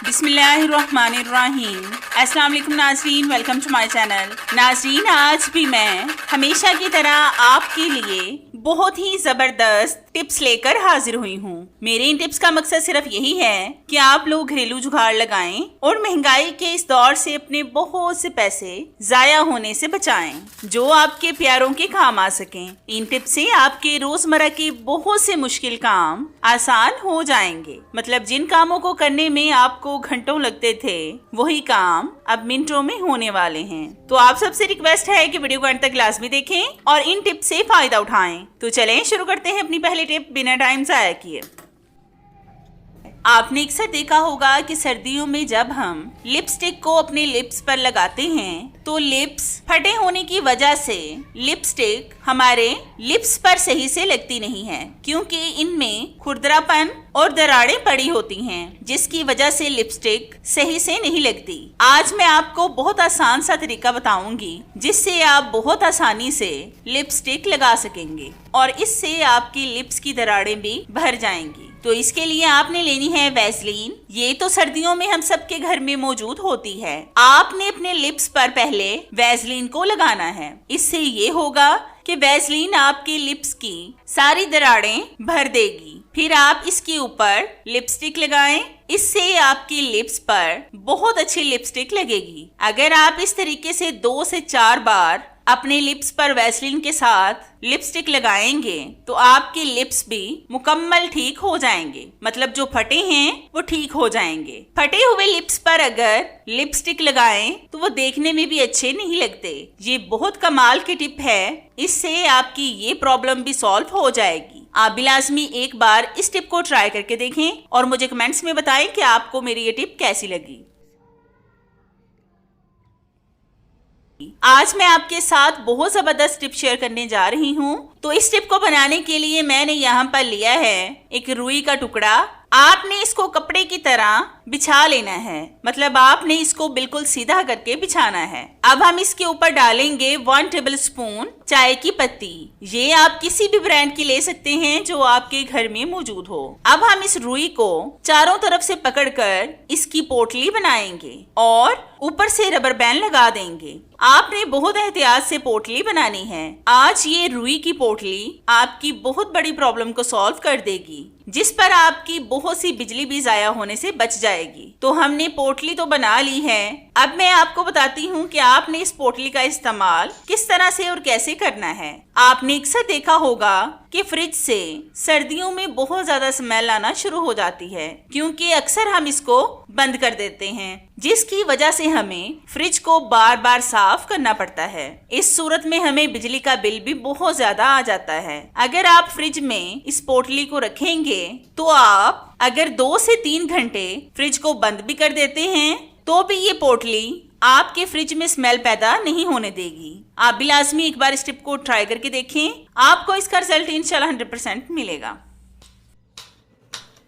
बिस्मिल्लाहिर्रहमानिर्रहीम। अस्सलाम वालेकुम नाज़रीन, वेलकम टू माय चैनल। नाज़रीन, आज भी मैं हमेशा की तरह आपके लिए बहुत ही ज़बरदस्त टिप्स लेकर हाजिर हुई हूँ। मेरे इन टिप्स का मकसद सिर्फ यही है कि आप लोग घरेलू जुगाड़ लगाएं और महंगाई के इस दौर से अपने बहुत से पैसे जाया होने से बचाएं, जो आपके प्यारों के काम आ सकें। इन टिप्स से आपके रोजमर्रा के बहुत से मुश्किल काम आसान हो जाएंगे। मतलब जिन कामों को करने में आपको घंटों लगते थे, वही काम अब मिनटों में होने वाले हैं। तो आप सबसे रिक्वेस्ट है कि वीडियो को अंत तक लाजमी देखें और इन टिप्स से फायदा उठाएं। तो चलें शुरू करते हैं अपनी पहली टिप बिना टाइम जाया किए। आपने अक्सर देखा होगा कि सर्दियों में जब हम लिपस्टिक को अपने लिप्स पर लगाते हैं तो लिप्स फटे होने की वजह से लिपस्टिक हमारे लिप्स पर सही से लगती नहीं है, क्योंकि इनमें खुरदरापन और दरारें पड़ी होती हैं, जिसकी वजह से लिपस्टिक सही से नहीं लगती। आज मैं आपको बहुत आसान सा तरीका बताऊंगी जिससे आप बहुत आसानी से लिपस्टिक लगा सकेंगे और इससे आपकी लिप्स की दरारें भी भर जाएंगी। तो इसके लिए आपने लेनी है वैसलीन। ये तो सर्दियों में हम सबके घर में मौजूद होती है। आपने अपने लिप्स पर पहले वैसलीन को लगाना है। इससे ये होगा कि वैसलीन आपके लिप्स की सारी दरारें भर देगी। फिर आप इसके ऊपर लिपस्टिक लगाएं। इससे आपकी लिप्स पर बहुत अच्छी लिपस्टिक लगेगी। अगर आप इस तरीके से 2 से 4 बार अपने लिप्स पर वैसलीन के साथ लिपस्टिक लगाएंगे तो आपके लिप्स भी मुकम्मल ठीक हो जाएंगे। मतलब जो फटे हैं वो ठीक हो जाएंगे। फटे हुए लिप्स पर अगर लिपस्टिक लगाएं तो वो देखने में भी अच्छे नहीं लगते। ये बहुत कमाल की टिप है, इससे आपकी ये प्रॉब्लम भी सॉल्व हो जाएगी। आप भी लाजमी एक बार इस टिप को ट्राई करके देखें और मुझे कमेंट्स में बताएं कि आपको मेरी ये टिप कैसी लगी। आज मैं आपके साथ बहुत जबरदस्त टिप शेयर करने जा रही हूँ। तो इस टिप को बनाने के लिए मैंने यहाँ पर लिया है एक रुई का टुकड़ा। आपने इसको कपड़े की तरह बिछा लेना है, मतलब आपने इसको बिल्कुल सीधा करके बिछाना है। अब हम इसके ऊपर डालेंगे 1 टेबल स्पून चाय की पत्ती। ये आप किसी भी ब्रांड की ले सकते हैं जो आपके घर में मौजूद हो। अब हम इस रुई को चारों तरफ से पकड़कर इसकी पोटली बनाएंगे और ऊपर से रबर बैंड लगा देंगे। आपने बहुत एहतियात से पोटली बनानी है। आज ये रुई की पोटली आपकी बहुत बड़ी प्रॉब्लम को सॉल्व कर देगी, जिस पर आपकी बहुत सी बिजली भी जाया होने से बच जाएगी। तो हमने पोटली तो बना ली है। अब मैं आपको बताती हूँ कि आपने इस पोटली का इस्तेमाल किस तरह से और कैसे करना है। आपने अक्सर देखा होगा कि फ्रिज से सर्दियों में बहुत ज्यादा स्मेल आना शुरू हो जाती है, क्योंकि अक्सर हम इसको बंद कर देते हैं, जिसकी वजह से हमें फ्रिज को बार बार साफ करना पड़ता है। इस सूरत में हमें बिजली का बिल भी बहुत ज्यादा आ जाता है। अगर आप फ्रिज में इस पोटली को रखेंगे तो आप अगर 2 से 3 घंटे फ्रिज को बंद भी कर देते हैं तो भी ये पोटली आपके फ्रिज में स्मेल पैदा नहीं होने देगी। आप भी लाजमी एक बार इस टिप को ट्राई करके देखें, आपको इसका रिजल्ट इंशाल्लाह 100% मिलेगा।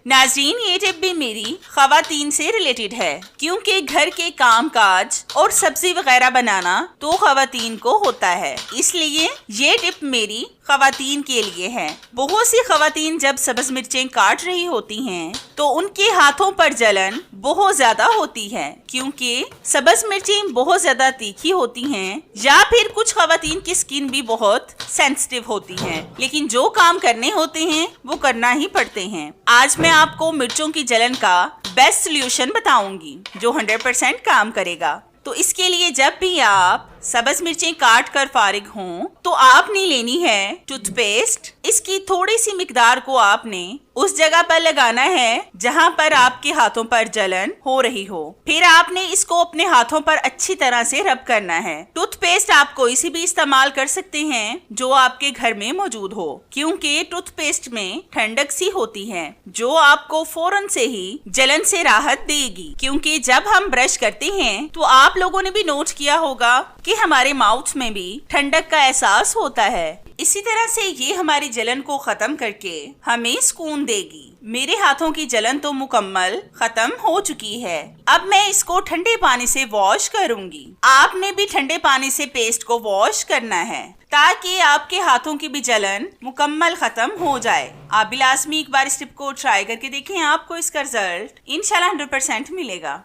नाज़रीन, ये टिप भी मेरी ख़वातीन से रिलेटेड है, क्योंकि घर के काम काज और सब्जी वगैरह बनाना तो ख़वातीन को होता है, इसलिए ये टिप मेरी ख़वातीन के लिए है। बहुत सी ख़वातीन जब सब्ज मिर्चें काट रही होती हैं तो उनके हाथों पर जलन बहुत ज्यादा होती है, क्योंकि सब्ज मिर्चें बहुत ज्यादा तीखी होती हैं, या फिर कुछ ख़वातीन की स्किन भी बहुत सेंसिटिव होती है, लेकिन जो काम करने होते हैं वो करना ही पड़ते हैं। आज मैं आपको मिर्चों की जलन का बेस्ट सोल्यूशन बताऊंगी जो 100% काम करेगा। तो इसके लिए जब भी आप सब्ज मिर्चें काट कर फारिग हों तो आपने लेनी है टूथपेस्ट। इसकी थोड़ी सी मिकदार को आपने उस जगह पर लगाना है जहां पर आपके हाथों पर जलन हो रही हो। फिर आपने इसको अपने हाथों पर अच्छी तरह से रब करना है। टूथपेस्ट आप कोई सी भी इस्तेमाल कर सकते हैं जो आपके घर में मौजूद हो, क्योंकि टूथपेस्ट में ठंडक सी होती है जो आपको फौरन से ही जलन से राहत देगी। क्योंकि जब हम ब्रश करते हैं तो आप लोगों ने भी नोट किया होगा कि हमारे माउथ में भी ठंडक का एहसास होता है। इसी तरह से ये हमारी जलन को खत्म करके हमें सुकून देगी। मेरे हाथों की जलन तो मुकम्मल खत्म हो चुकी है। अब मैं इसको ठंडे पानी से वॉश करूंगी। आपने भी ठंडे पानी से पेस्ट को वॉश करना है। ताकि आपके हाथों की भी जलन मुकम्मल खत्म हो जाए। आप भी लाजमी एक बार इस टिप को ट्राई करके देखें, आपको इसका रिजल्ट इंशाल्लाह 100% मिलेगा।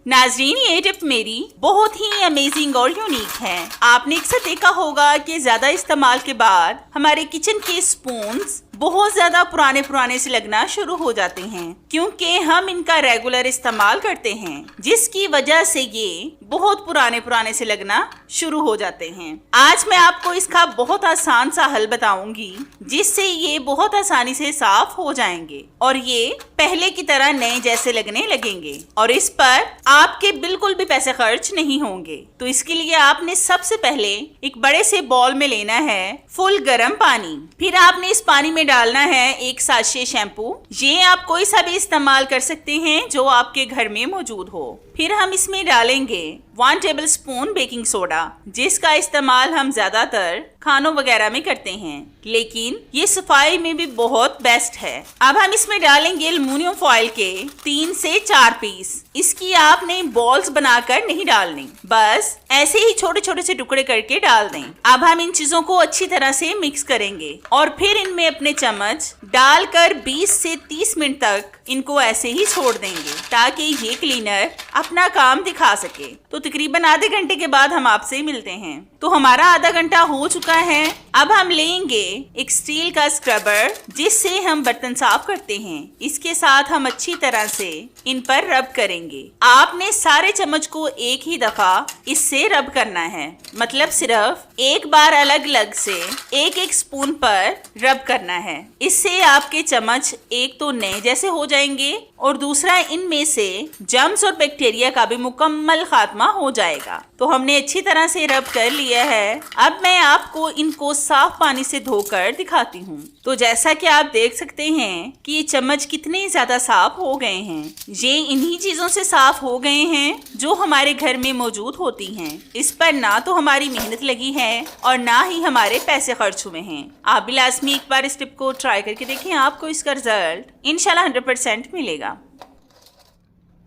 नाजरीन, ये टिप मेरी बहुत ही अमेजिंग और यूनिक है। आपने अक्सर देखा होगा कि ज्यादा इस्तेमाल के बाद हमारे किचन के स्पून्स बहुत ज्यादा पुराने से लगना शुरू हो जाते हैं, क्योंकि हम इनका रेगुलर इस्तेमाल करते हैं, जिसकी वजह से ये बहुत पुराने से लगना शुरू हो जाते हैं। आज मैं आपको इसका बहुत आसान सा हल बताऊंगी, जिससे ये बहुत आसानी से साफ हो जाएंगे और ये पहले की तरह नए जैसे लगने लगेंगे और इस पर आपके बिल्कुल भी पैसे खर्च नहीं होंगे। तो इसके लिए आपने सबसे पहले एक बड़े से बॉल में लेना है फुल गर्म पानी। फिर आपने इस पानी में डालना है एक साशे शैम्पू। ये आप कोई सा भी इस्तेमाल कर सकते हैं जो आपके घर में मौजूद हो। फिर हम इसमें डालेंगे 1 टेबलस्पून बेकिंग सोडा, जिसका इस्तेमाल हम ज्यादातर खानों वगैरह में करते हैं, लेकिन ये सफाई में भी बहुत बेस्ट है। अब हम इसमें डालेंगे एल्युमिनियम फॉइल के 3 से 4 पीस। इसकी आपने बॉल्स बनाकर नहीं डालनी, बस ऐसे ही छोटे से टुकड़े करके डाल दें। अब हम इन चीजों को अच्छी तरह से मिक्स करेंगे और फिर इनमें अपने चम्मच डालकर 20 से 30 मिनट तक इनको ऐसे ही छोड़ देंगे, ताकि ये क्लीनर अपना काम दिखा सके। तो तकरीबन आधे घंटे के बाद हम आपसे मिलते हैं। तो हमारा आधा घंटा हो चुका है। अब हम लेंगे एक स्टील का स्क्रबर, जिससे हम बर्तन साफ करते हैं। इसके साथ हम अच्छी तरह से इन पर रब करेंगे। आपने सारे चम्मच को एक ही दफा इससे रब करना है, मतलब सिर्फ एक बार अलग अलग से एक स्पून पर रब करना है। इससे आपके चम्मच एक तो नए जैसे हो जाएंगे और दूसरा इनमें से जर्म्स और बैक्टीरिया का भी मुकम्मल खात्मा हो जाएगा। तो हमने अच्छी तरह से रब कर लिया है। अब मैं आपको इनको साफ पानी से धोकर दिखाती हूँ। तो जैसा कि आप देख सकते हैं कि ये चम्मच कितने ज्यादा साफ हो गए हैं। ये इन्हीं चीजों से साफ हो गए हैं जो हमारे घर में मौजूद होती हैं। इस पर ना तो हमारी मेहनत लगी है और ना ही हमारे पैसे खर्च हुए हैं। आप भी लाजमी एक बार इस टिप को ट्राई करके देखें, आपको इसका रिजल्ट इंशाल्लाह 100% मिलेगा।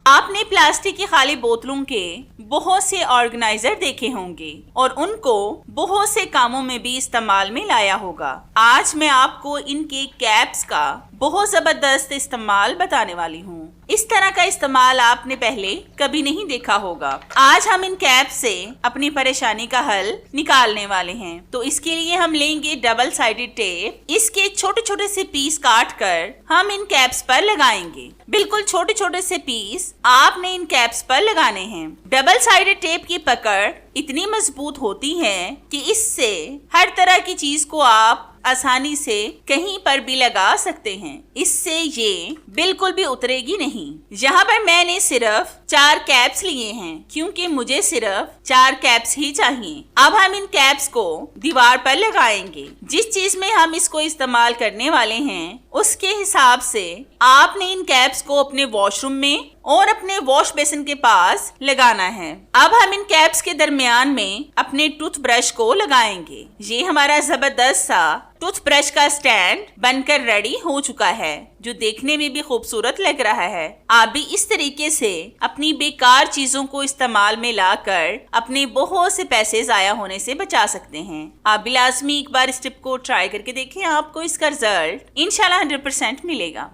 आपने प्लास्टिक की खाली बोतलों के बहुत से ऑर्गेनाइजर देखे होंगे और उनको बहुत से कामों में भी इस्तेमाल में लाया होगा। आज मैं आपको इनके कैप्स का बहुत जबरदस्त इस्तेमाल बताने वाली हूँ। इस तरह का इस्तेमाल आपने पहले कभी नहीं देखा होगा। आज हम इन कैप से अपनी परेशानी का हल निकालने वाले हैं। तो इसके लिए हम लेंगे डबल साइडेड टेप। इसके छोटे से पीस काट कर हम इन कैप्स पर लगाएंगे। बिल्कुल छोटे से पीस आपने इन कैप्स पर लगाने हैं। डबल साइडेड टेप की पकड़ इतनी मजबूत होती है कि इससे हर तरह की चीज को आप आसानी से कहीं पर भी लगा सकते हैं। इससे ये बिल्कुल भी उतरेगी नहीं। यहाँ पर मैंने सिर्फ 4 कैप्स लिए हैं, क्योंकि मुझे सिर्फ 4 कैप्स ही चाहिए। अब हम इन कैप्स को दीवार पर लगाएंगे। जिस चीज में हम इसको इस्तेमाल करने वाले हैं उसके हिसाब से आपने इन कैप्स को अपने वॉशरूम में और अपने वॉश बेसिन के पास लगाना है। अब हम इन कैप्स के दरमियान में अपने टूथब्रश को लगाएंगे। ये हमारा जबरदस्त सा टूथब्रश का स्टैंड बनकर रेडी हो चुका है, जो देखने में भी खूबसूरत लग रहा है। आप भी इस तरीके से अपनी बेकार चीजों को इस्तेमाल में लाकर अपने बहुत से पैसे जाया होने से बचा सकते हैं। आप भी लाजमी एक बार इस टिप को ट्राई करके देखें, आपको इसका रिजल्ट इंशाल्लाह 100% मिलेगा।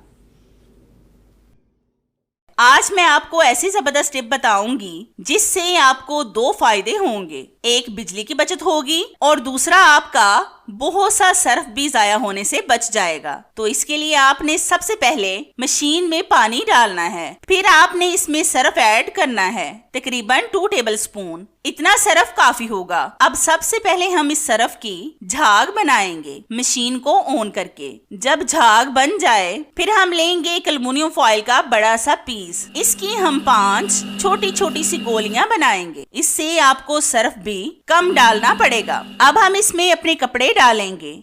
आज मैं आपको ऐसी जबरदस्त टिप बताऊंगी जिससे आपको 2 फायदे होंगे। एक, बिजली की बचत होगी और दूसरा, आपका बहुत सा सर्फ भी जाया होने से बच जाएगा। तो इसके लिए आपने सबसे पहले मशीन में पानी डालना है। फिर आपने इसमें सर्फ ऐड करना है, तकरीबन 2 टेबलस्पून। इतना सर्फ काफी होगा। अब सबसे पहले हम इस सर्फ की झाग बनाएंगे मशीन को ऑन करके। जब झाग बन जाए फिर हम लेंगे एक एल्युमिनियम फॉइल का बड़ा सा पीस। इसकी हम 5 छोटी सी गोलियां बनाएंगे। इससे आपको सर्फ भी कम डालना पड़ेगा। अब हम इसमें अपने कपड़े डालेंगे।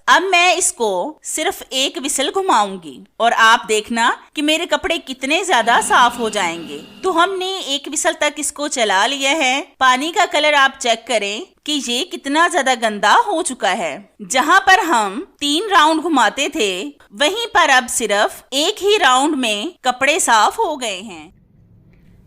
अब मैं इसको सिर्फ एक विसल घुमाऊंगी और आप देखना कि मेरे कपड़े कितने ज्यादा साफ हो जाएंगे। तो हमने एक विसल तक इसको चला लिया है। पानी का कलर आप चेक करें कि ये कितना ज्यादा गंदा हो चुका है। जहाँ पर हम 3 राउंड घुमाते थे, वहीं पर अब सिर्फ एक ही राउंड में कपड़े साफ हो गए हैं।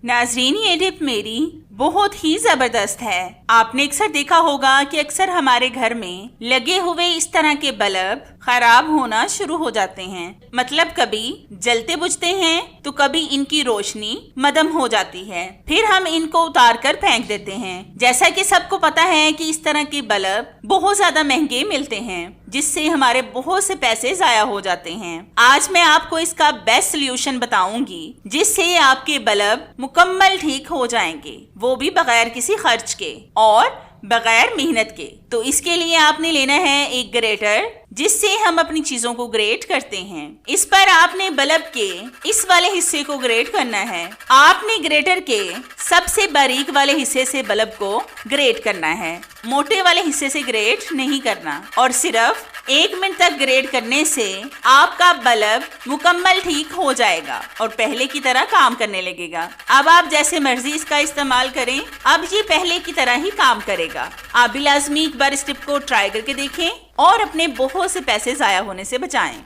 नाजरीन, ये टिप मेरी बहुत ही जबरदस्त है। आपने अक्सर देखा होगा कि अक्सर हमारे घर में लगे हुए इस तरह के बल्ब खराब होना शुरू हो जाते हैं। मतलब कभी जलते बुझते हैं तो कभी इनकी रोशनी मदम हो जाती है, फिर हम इनको उतार कर फेंक देते हैं। जैसा कि सबको पता है कि इस तरह के बल्ब बहुत ज्यादा महंगे मिलते हैं, जिससे हमारे बहुत से पैसे जाया हो जाते हैं। आज मैं आपको इसका बेस्ट सोल्यूशन बताऊंगी, जिससे आपके बल्ब मुकम्मल ठीक हो जाएंगे, वो भी बगैर किसी खर्च के और बगैर मेहनत के। तो इसके लिए आपने लेना है एक ग्रेटर, जिससे हम अपनी चीजों को ग्रेट करते हैं। इस पर आपने बल्ब के इस वाले हिस्से को ग्रेट करना है। आपने ग्रेटर के सबसे बारीक वाले हिस्से से बल्ब को ग्रेट करना है, मोटे वाले हिस्से से ग्रेट नहीं करना। और सिर्फ 1 मिनट तक ग्रेट करने से आपका बल्ब मुकम्मल ठीक हो जाएगा और पहले की तरह काम करने लगेगा। अब आप जैसे मर्जी इसका इस्तेमाल करें, अब ये पहले की तरह ही काम करेगा। आप भी लाजमी एक बार इस टिप को ट्राई करके देखें और अपने बहुत से पैसे जाया होने से बचाएं।